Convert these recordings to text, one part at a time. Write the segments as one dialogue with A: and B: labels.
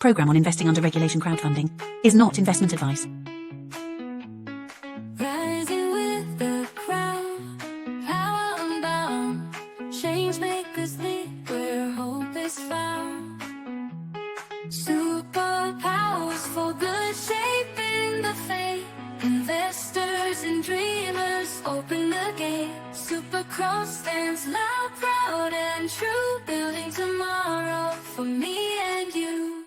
A: Program on investing under regulation crowdfunding is not investment advice.
B: Rising with the crowd, power unbound, change makers lead where hope is found. Superpowers for good, shaping the fate. Investors and dreamers open the gate. Supercross stands loud, proud and true, building tomorrow for me and you.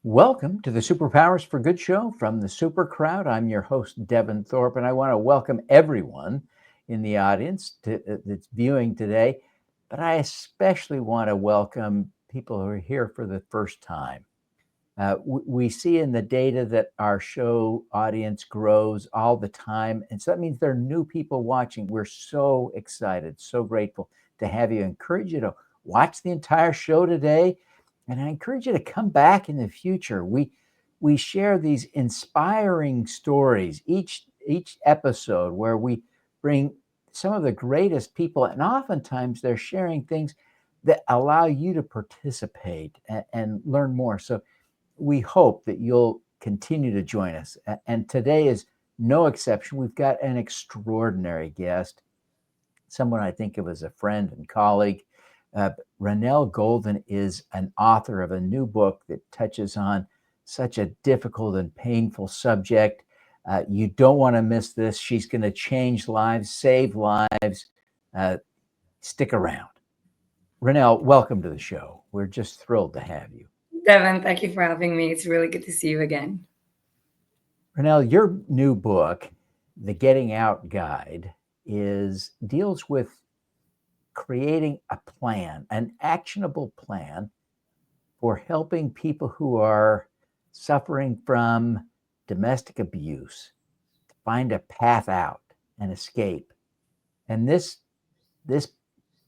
C: Welcome to the Superpowers for Good show from the Super Crowd. I'm your host, Devin Thorpe, and I want to welcome everyone in the audience that's viewing today. But I especially want to welcome people who are here for the first time. We see in the data that our show audience grows all the time. And so that means there are new people watching. We're so excited, so grateful to have you. I encourage you to watch the entire show today. And I encourage you to come back in the future. We share these inspiring stories each episode where we bring some of the greatest people, and oftentimes they're sharing things that allow you to participate and learn more. So we hope that you'll continue to join us. And today is no exception. We've got an extraordinary guest, someone I think of as a friend and colleague. Ronel Golden is an author of a new book that touches on such a difficult and painful subject. You don't want to miss this. She's going to change lives, save lives. Stick around. Ronel, welcome to the show. We're just thrilled to have you.
D: Devin, thank you for having me. It's really good to see you again.
C: Ronel, your new book, The Getting Out Guide, deals with creating a plan, an actionable plan for helping people who are suffering from domestic abuse to find a path out and escape. And this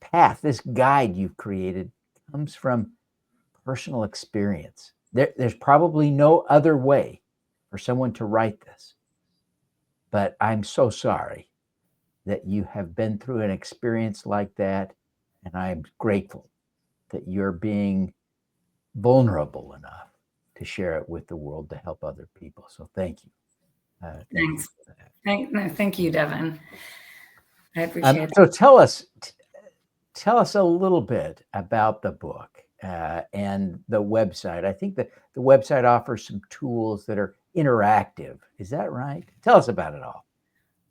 C: path, this guide you've created comes from personal experience. There's probably no other way for someone to write this, but I'm so sorry that you have been through an experience like that. And I'm grateful that you're being vulnerable enough to share it with the world to help other people. So thank you.
D: Thanks.
C: You for that.
D: Thank you, Devin. I appreciate it.
C: So tell us a little bit about the book and the website. I think that the website offers some tools that are interactive. Is that right? Tell us about it all.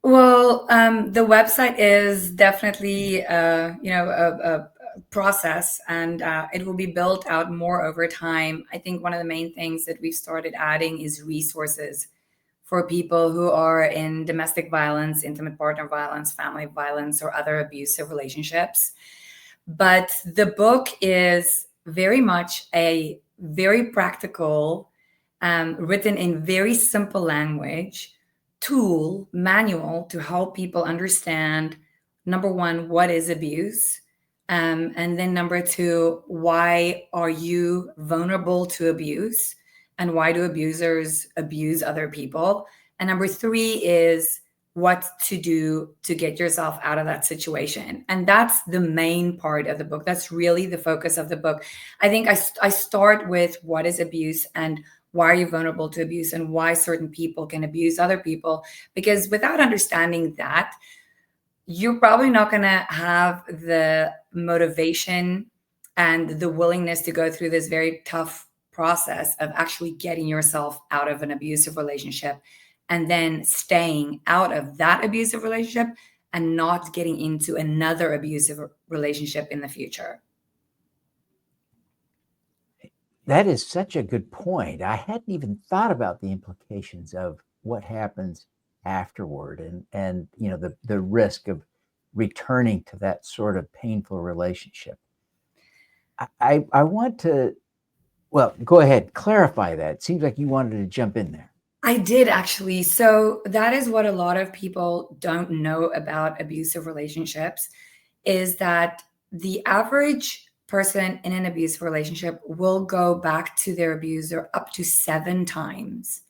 D: Well, the website is definitely, a process, and it will be built out more over time. I think one of the main things that we've started adding is resources for people who are in domestic violence, intimate partner violence, family violence, or other abusive relationships. But the book is very much a very practical, written in very simple language, manual to help people understand, number one, what is abuse? And then number two, why are you vulnerable to abuse? And why do abusers abuse other people? And number three is what to do to get yourself out of that situation. And that's the main part of the book. That's really the focus of the book. I think I start with what is abuse and why are you vulnerable to abuse and why certain people can abuse other people? Because without understanding that, you're probably not going to have the motivation and the willingness to go through this very tough process of actually getting yourself out of an abusive relationship and then staying out of that abusive relationship and not getting into another abusive relationship in the future.
C: That is such a good point. I hadn't even thought about the implications of what happens afterward and the risk of returning to that sort of painful relationship. I want to, well, go ahead, clarify that. It seems like you wanted to jump in there.
D: I did actually. So that is what a lot of people don't know about abusive relationships, is that the average person in an abusive relationship will go back to their abuser up to 7 times.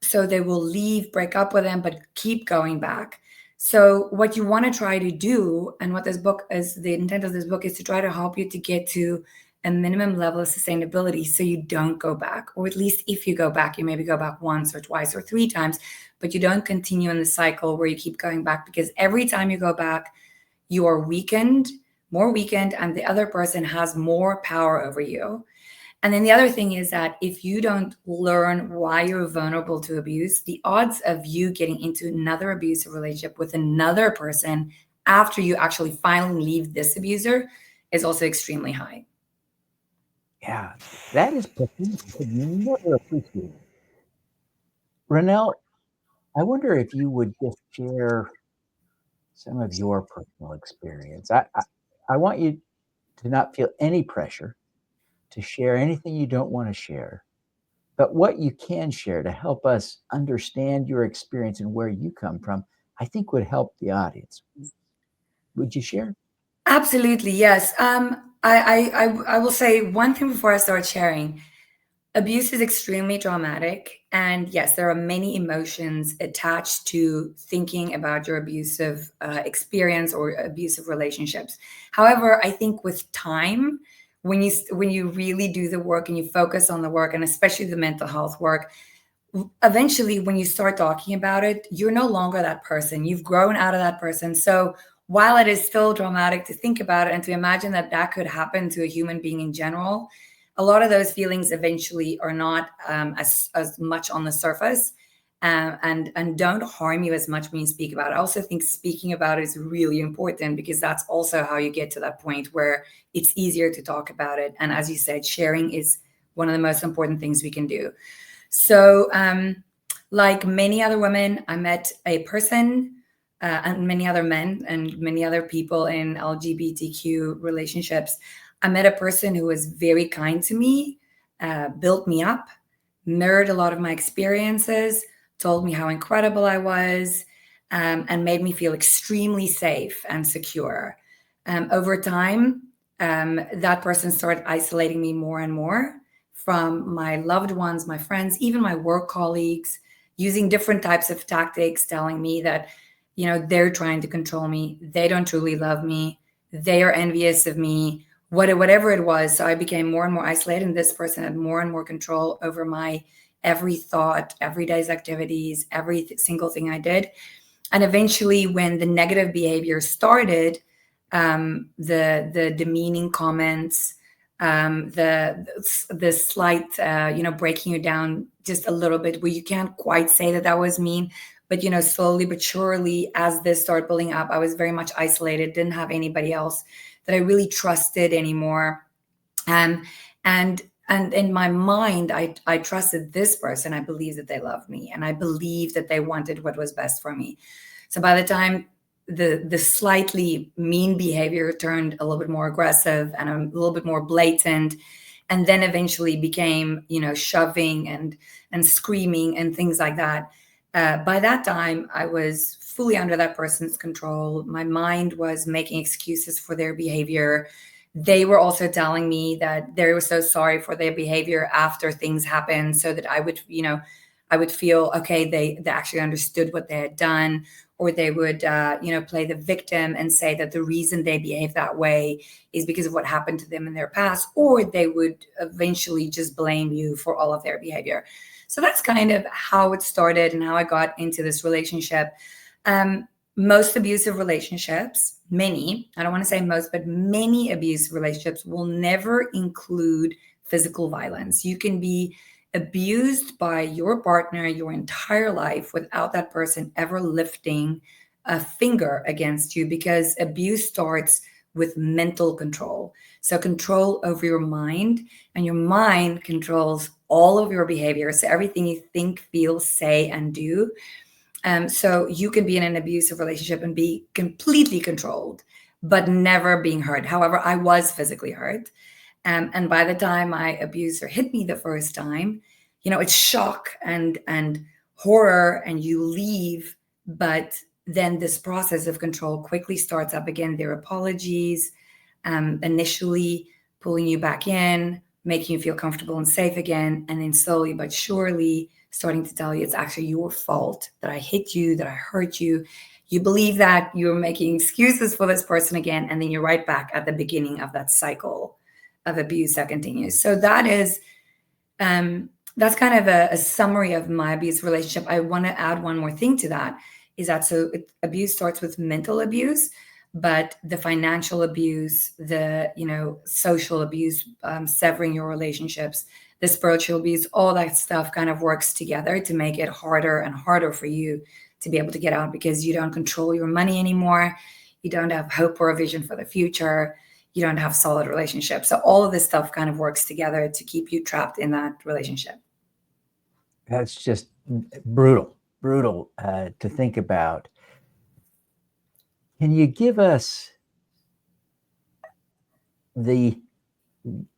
D: So they will leave, break up with them, but keep going back. So what you want to try to do, and what this book is, the intent of this book is to try to help you to get to a minimum level of sustainability so you don't go back. Or at least if you go back, you maybe go back once or twice or 3 times, but you don't continue in the cycle where you keep going back, because every time you go back, you are more weakened, and the other person has more power over you. And then the other thing is that if you don't learn why you're vulnerable to abuse, the odds of you getting into another abusive relationship with another person after you actually finally leave this abuser is also extremely high.
C: Yeah, that is profound. I could never appreciate it. Ronel, I wonder if you would just share some of your personal experience. I want you to not feel any pressure to share anything you don't want to share, but what you can share to help us understand your experience and where you come from, I think would help the audience. Would you share?
D: Absolutely, yes. I will say one thing before I start sharing. Abuse is extremely traumatic. And yes, there are many emotions attached to thinking about your abusive experience or abusive relationships. However, I think with time, when you really do the work and you focus on the work, and especially the mental health work, eventually when you start talking about it, you're no longer that person. You've grown out of that person. So while it is still traumatic to think about it and to imagine that that could happen to a human being in general, a lot of those feelings eventually are not as much on the surface, and don't harm you as much when you speak about it. I also think speaking about it is really important, because that's also how you get to that point where it's easier to talk about it. And as you said, sharing is one of the most important things we can do. So like many other women, I met a person, and many other men and many other people in LGBTQ relationships. I met a person who was very kind to me, built me up, mirrored a lot of my experiences, told me how incredible I was, and made me feel extremely safe and secure. Over time, that person started isolating me more and more from my loved ones, my friends, even my work colleagues, using different types of tactics, telling me that, they're trying to control me. They don't truly love me. They are envious of me, whatever it was. So I became more and more isolated, and this person had more and more control over my every thought, every day's activities, every single thing I did. And eventually, when the negative behavior started, the demeaning comments, the slight, breaking you down just a little bit, where you can't quite say that that was mean, but slowly but surely, as this started building up, I was very much isolated, didn't have anybody else that I really trusted anymore. And in my mind, I trusted this person. I believed that they loved me, and I believed that they wanted what was best for me. So by the time the slightly mean behavior turned a little bit more aggressive and a little bit more blatant, and then eventually became, shoving and screaming and things like that. By that time, I was fully under that person's control. My mind was making excuses for their behavior. They were also telling me that they were so sorry for their behavior after things happened, so that I would feel okay. They actually understood what they had done. Or they would, play the victim and say that the reason they behave that way is because of what happened to them in their past. Or they would eventually just blame you for all of their behavior. So that's kind of how it started and how I got into this relationship. Most abusive relationships, many, I don't want to say most, but many abusive relationships will never include physical violence. You can be abused by your partner your entire life without that person ever lifting a finger against you, because abuse starts with mental control. So control over your mind, and your mind controls all of your behavior. So everything you think, feel, say, and do. So you can be in an abusive relationship and be completely controlled, but never being hurt. However, I was physically hurt. And by the time my abuser hit me the first time, it's shock and horror, and you leave. But then this process of control quickly starts up again. Their apologies, initially pulling you back in, making you feel comfortable and safe again. And then slowly but surely starting to tell you it's actually your fault that I hit you, that I hurt you. You believe that you're making excuses for this person again, and then you're right back at the beginning of that cycle of abuse that continues. So that's kind of a summary of my abuse relationship. I want to add one more thing to that, is that abuse starts with mental abuse, but the financial abuse, the social abuse, severing your relationships, the spiritual abuse, all that stuff kind of works together to make it harder and harder for you to be able to get out, because you don't control your money anymore. You don't have hope or a vision for the future. You don't have solid relationships. So all of this stuff kind of works together to keep you trapped in that relationship.
C: That's just brutal to think about. Can you give us the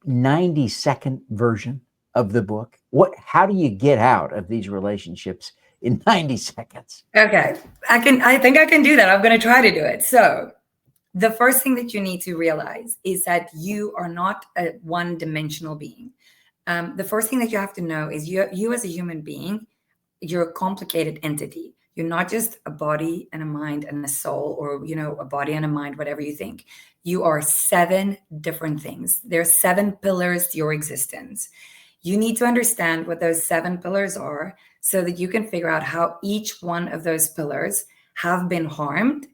C: 90-second version of the book? How do you get out of these relationships in 90 seconds?
D: Okay, I think I can do that. I'm going to try to do it. So the first thing that you need to realize is that you are not a one-dimensional being. The first thing that you have to know is you as a human being, you're a complicated entity. You're not just a body and a mind and a soul, or, a body and a mind, whatever you think. You are 7 different things. There are 7 pillars to your existence. You need to understand what those 7 pillars are so that you can figure out how each one of those pillars have been harmed,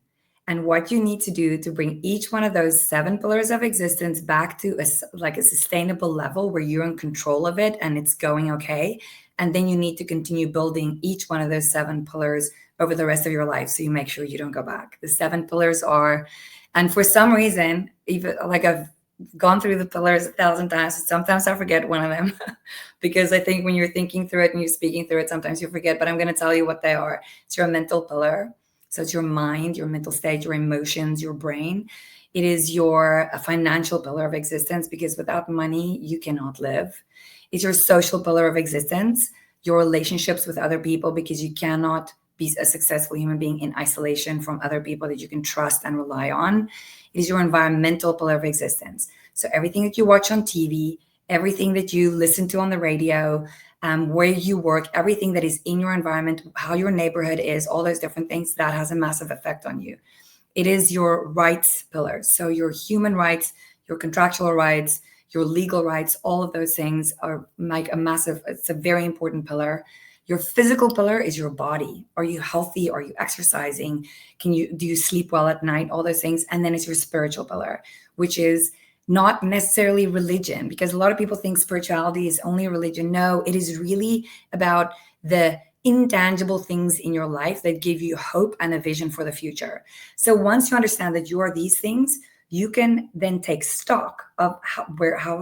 D: and what you need to do to bring each one of those 7 pillars of existence back to a sustainable level where you're in control of it and it's going okay. And then you need to continue building each one of those 7 pillars over the rest of your life, so you make sure you don't go back. The 7 pillars are, and for some reason, even I've gone through the pillars 1,000 times, sometimes I forget one of them because I think when you're thinking through it and you're speaking through it, sometimes you forget, but I'm going to tell you what they are. It's your mental pillar. So it's your mind, your mental state, your emotions, your brain. It is your financial pillar of existence, because without money, you cannot live. It's your social pillar of existence, your relationships with other people, because you cannot be a successful human being in isolation from other people that you can trust and rely on. It is your environmental pillar of existence. So everything that you watch on TV, everything that you listen to on the radio, where you work, everything that is in your environment, how your neighborhood is, all those different things, that has a massive effect on you. It is your rights pillar. So your human rights, your contractual rights, your legal rights, all of those things are like it's a very important pillar. Your physical pillar is your body. Are you healthy? Are you exercising? Do you sleep well at night? All those things. And then it's your spiritual pillar, which is not necessarily religion, because a lot of people think spirituality is only religion. No, it is really about the intangible things in your life that give you hope and a vision for the future. So once you understand that you are these things, you can then take stock of how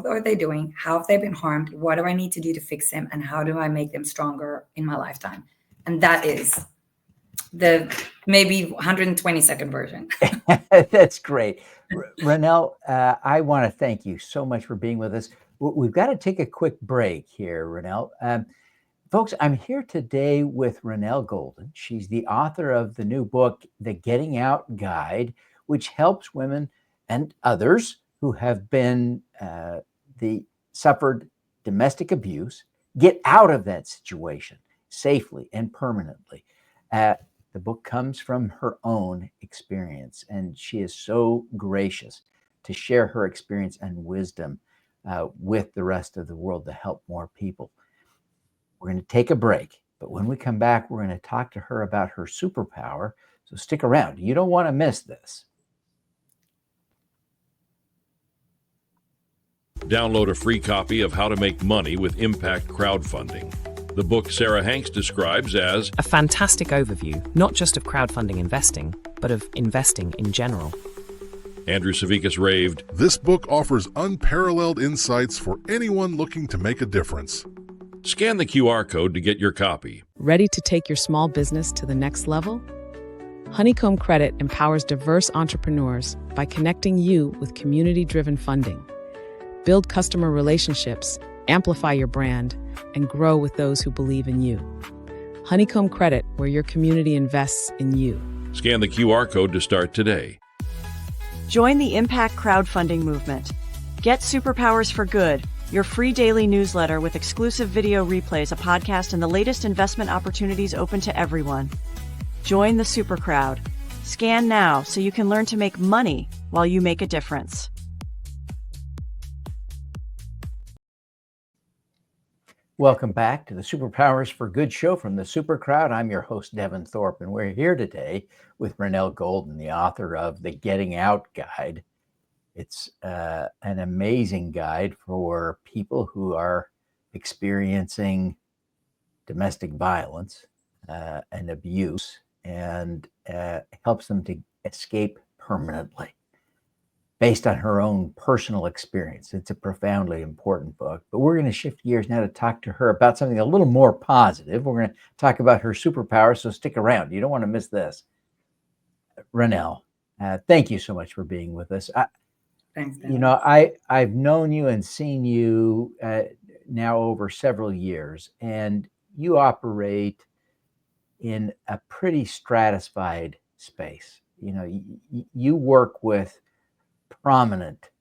D: are they doing? How have they been harmed? What do I need to do to fix them? And how do I make them stronger in my lifetime? And that is the maybe 120-second version.
C: That's great. Ronel, I want to thank you so much for being with us. We've got to take a quick break here, Ronel. Folks, I'm here today with Ronel Golden. She's the author of the new book, The Getting Out Guide, which helps women and others who have been suffered domestic abuse get out of that situation safely and permanently. The book comes from her own experience, and she is so gracious to share her experience and wisdom with the rest of the world to help more people. We're going to take a break, but when we come back, we're going to talk to her about her superpower. So stick around. You don't want to miss this.
E: Download a free copy of How to Make Money with Impact Crowdfunding. The book Sarah Hanks describes as
F: a fantastic overview, not just of crowdfunding investing, but of investing in general.
E: Andrew Savikas raved,
G: "This book offers unparalleled insights for anyone looking to make a difference."
E: Scan the QR code to get your copy.
H: Ready to take your small business to the next level? Honeycomb Credit empowers diverse entrepreneurs by connecting you with community-driven funding. Build customer relationships, amplify your brand, and grow with those who believe in you. Honeycomb Credit, where your community invests in you.
E: Scan the QR code to start today.
I: Join the Impact Crowdfunding movement. Get Superpowers for Good, your free daily newsletter with exclusive video replays, a podcast, and the latest investment opportunities open to everyone. Join the Super Crowd. Scan now so you can learn to make money while you make a difference.
C: Welcome back to the Superpowers for Good show from the Super Crowd. I'm your host, Devin Thorpe, and we're here today with Ronel Golden, the author of The Getting Out Guide. It's an amazing guide for people who are experiencing domestic violence and abuse, and helps them to escape permanently based on her own personal experience. It's a profoundly important book. But we're going to shift gears now to talk to her about something a little more positive. We're going to talk about her superpower, so stick around. You don't want to miss this. Ronel, thank you so much for being with us.
D: Thanks, Ben.
C: You know, I've known you and seen you now over several years, and you operate in a pretty stratified space. You know, you work with prominent,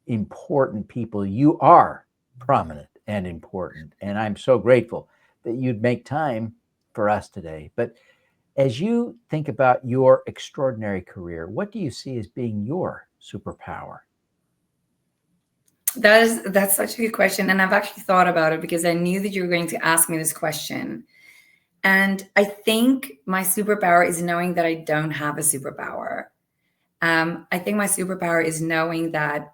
C: important people. You are prominent and important, and I'm so grateful that you'd make time for us today. But as you think about your extraordinary career, what do you see as being your superpower?
D: That's such a good question. And I've actually thought about it because I knew that you were going to ask me this question. And I think my superpower is knowing that I don't have a superpower. I think my superpower is knowing that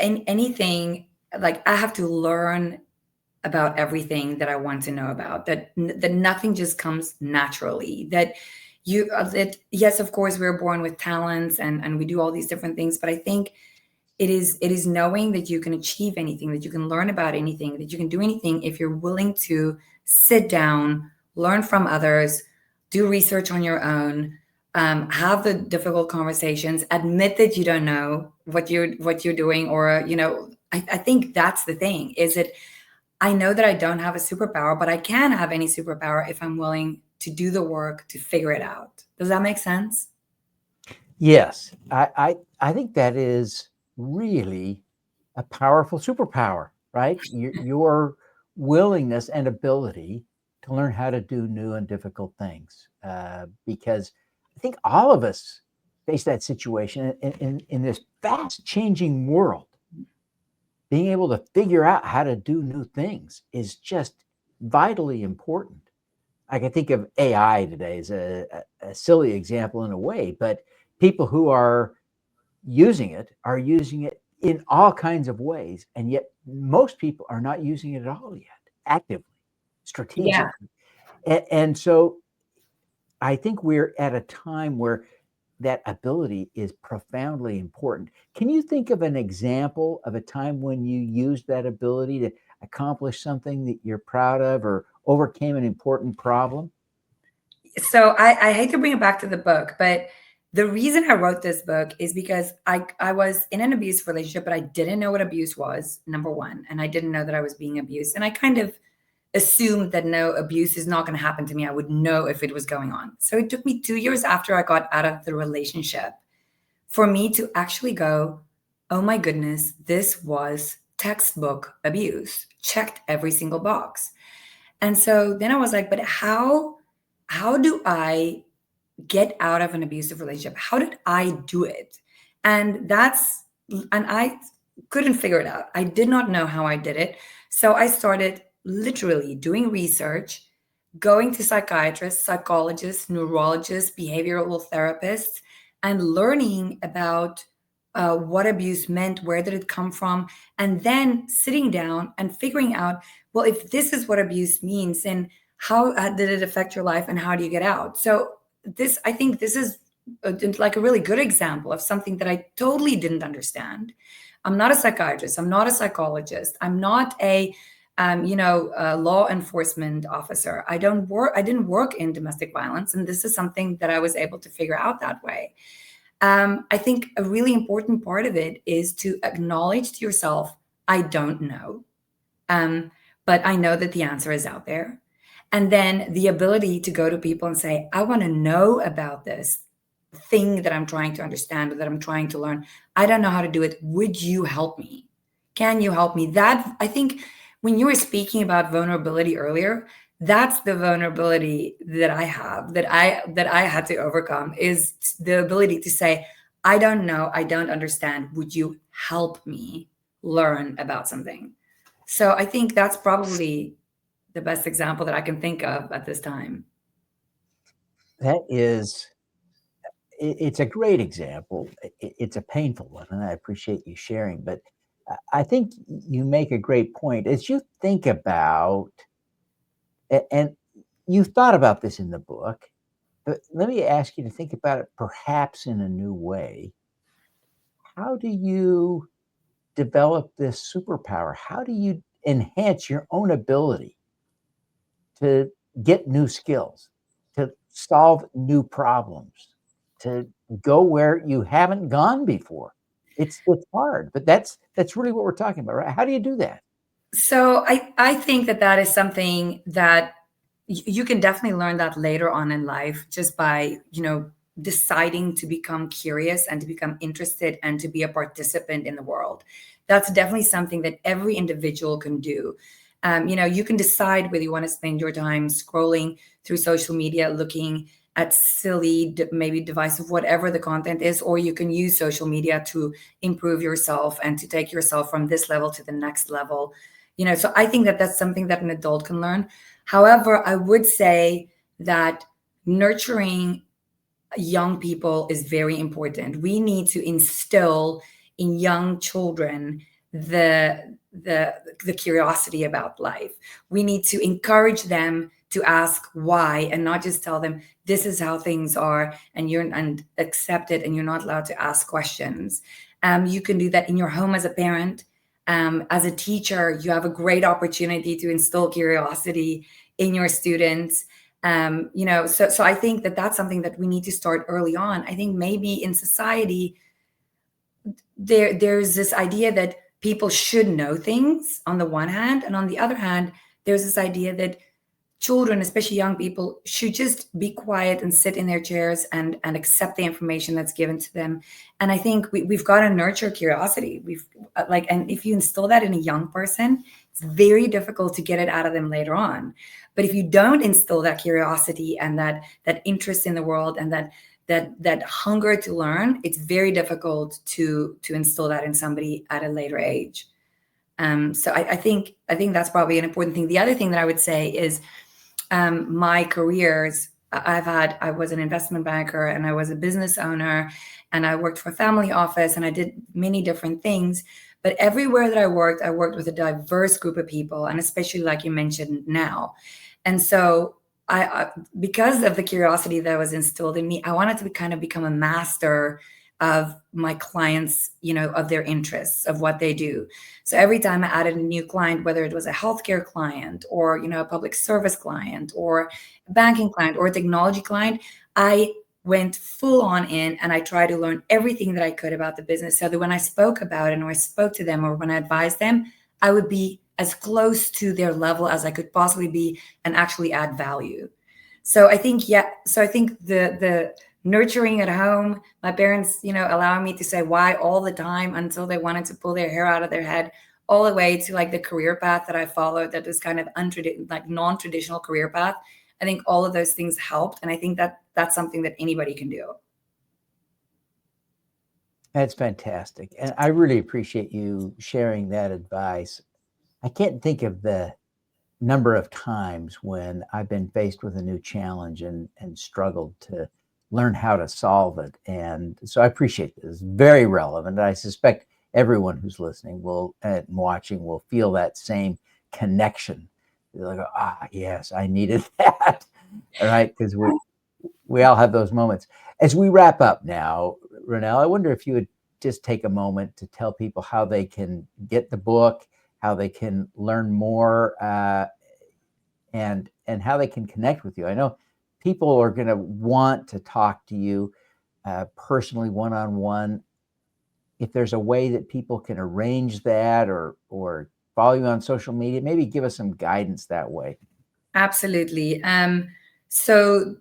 D: in anything, like I have to learn about everything that I want to know about, that nothing just comes naturally, that yes, of course, we're born with talents and we do all these different things. But I think it is knowing that you can achieve anything, that you can learn about anything, that you can do anything if you're willing to sit down, learn from others, do research on your own, have the difficult conversations, admit that you don't know what you're doing, or I think that's the thing, is that I know that I don't have a superpower, but I can have any superpower if I'm willing to do the work to figure it out. Does that make sense?
C: Yes, I think that is really a powerful superpower, right? Your willingness and ability to learn how to do new and difficult things, because I think all of us face that situation in this fast changing world. Being able to figure out how to do new things is just vitally important. I can think of AI today as a silly example in a way, but people who are using it in all kinds of ways. And yet most people are not using it at all yet, actively, strategically.
D: Yeah.
C: And so I think we're at a time where that ability is profoundly important. Can you think of an example of a time when you used that ability to accomplish something that you're proud of or overcame an important problem?
D: So I hate to bring it back to the book, but the reason I wrote this book is because I was in an abusive relationship, but I didn't know what abuse was, number one. And I didn't know that I was being abused. And I kind of assumed that no, abuse is not going to happen to me. I would know if it was going on. So it took me 2 years after I got out of the relationship for me to actually go, oh my goodness, this was textbook abuse, checked every single box. And so then I was like, but how do I get out of an abusive relationship? How did I do it? And I couldn't figure it out. I did not know how I did it. So I started literally doing research, going to psychiatrists, psychologists, neurologists, behavioral therapists, and learning about what abuse meant, where did it come from, and then sitting down and figuring out, well, if this is what abuse means, then how did it affect your life and how do you get out? So I think this is like a really good example of something that I totally didn't understand. I'm not a psychiatrist. I'm not a psychologist. I'm not a law enforcement officer. I didn't work in domestic violence. And this is something that I was able to figure out that way. I think a really important part of it is to acknowledge to yourself, I don't know, but I know that the answer is out there. And then the ability to go to people and say, I want to know about this thing that I'm trying to understand or that I'm trying to learn. I don't know how to do it. Would you help me? Can you help me? That, I think, when you were speaking about vulnerability earlier, that's the vulnerability that I have, that I had to overcome, is the ability to say, I don't know, I don't understand. Would you help me learn about something? So I think that's probably the best example that I can think of at this time.
C: That is, it's a great example. It's a painful one, and I appreciate you sharing. But I think you make a great point as you think about, and you thought about this in the book, but let me ask you to think about it perhaps in a new way. How do you develop this superpower? How do you enhance your own ability to get new skills, to solve new problems, to go where you haven't gone before? It's hard, but that's really what we're talking about, right? How do you do that?
D: So I think that that is something that you can definitely learn that later on in life, just by, deciding to become curious and to become interested and to be a participant in the world. That's definitely something that every individual can do. You can decide whether you want to spend your time scrolling through social media, looking at silly, maybe divisive, whatever the content is, or you can use social media to improve yourself and to take yourself from this level to the next level. So I think that that's something that an adult can learn. However, I would say that nurturing young people is very important. We need to instill in young children the curiosity about life. We need to encourage them to ask why, and not just tell them this is how things are and accept it, and you're not allowed to ask questions. You can do that in your home as a parent. As a teacher, you have a great opportunity to instill curiosity in your students. So I think that that's something that we need to start early on. I think maybe in society, there's this idea that people should know things on the one hand, and on the other hand, there's this idea that children, especially young people, should just be quiet and sit in their chairs and accept the information that's given to them. And I think we've got to nurture curiosity. And if you instill that in a young person, it's very difficult to get it out of them later on. But if you don't instill that curiosity and that interest in the world and that hunger to learn, it's very difficult to instill that in somebody at a later age. So I think that's probably an important thing. The other thing that I would say is, my careers, I was an investment banker, and I was a business owner, and I worked for a family office, and I did many different things. But everywhere that I worked with a diverse group of people, and especially like you mentioned now. And so I because of the curiosity that was instilled in me, I wanted to kind of become a master of my clients, of their interests, of what they do. So every time I added a new client, whether it was a healthcare client or, a public service client or a banking client or a technology client, I went full on in and I tried to learn everything that I could about the business, so that when I spoke about it or I spoke to them or when I advised them, I would be as close to their level as I could possibly be and actually add value. So I think, the nurturing at home, my parents, allowing me to say why all the time until they wanted to pull their hair out of their head, all the way to like the career path that I followed, that was kind of non-traditional career path. I think all of those things helped. And I think that that's something that anybody can do.
C: That's fantastic. And I really appreciate you sharing that advice. I can't think of the number of times when I've been faced with a new challenge and struggled to learn how to solve it. And so I appreciate this. It's very relevant. I suspect everyone who's listening and watching will feel that same connection. They're like, yes, I needed that. All right. Because we all have those moments. As we wrap up now, Ronel, I wonder if you would just take a moment to tell people how they can get the book, how they can learn more, and how they can connect with you. I know people are going to want to talk to you personally, one-on-one. If there's a way that people can arrange that or follow you on social media, maybe give us some guidance that way.
D: Absolutely. So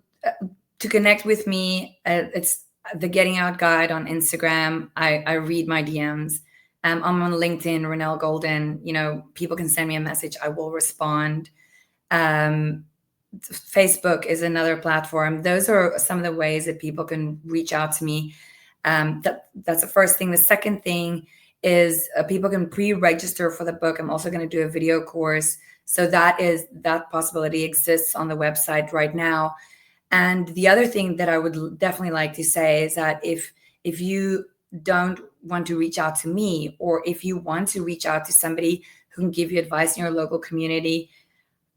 D: to connect with me, it's the Getting Out Guide on Instagram. I read my DMs. I'm on LinkedIn, Ronel Golden. People can send me a message. I will respond. Facebook is another platform. Those are some of the ways that people can reach out to me. That's the first thing. The second thing is people can pre-register for the book. I'm also going to do a video course. So that possibility exists on the website right now. And the other thing that I would definitely like to say is that if you don't want to reach out to me, or if you want to reach out to somebody who can give you advice in your local community,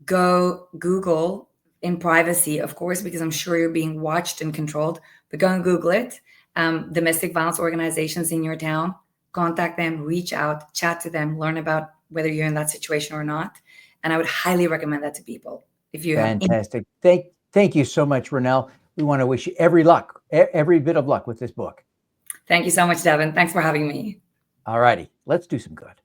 D: go Google, in privacy, of course, because I'm sure you're being watched and controlled, but go and Google it. Domestic violence organizations in your town, contact them, reach out, chat to them, learn about whether you're in that situation or not. And I would highly recommend that to people. If you
C: Fantastic. Thank you so much, Ronel. We want to wish you every bit of luck with this book.
D: Thank you so much, Devin. Thanks for having me.
C: All righty, let's do some good.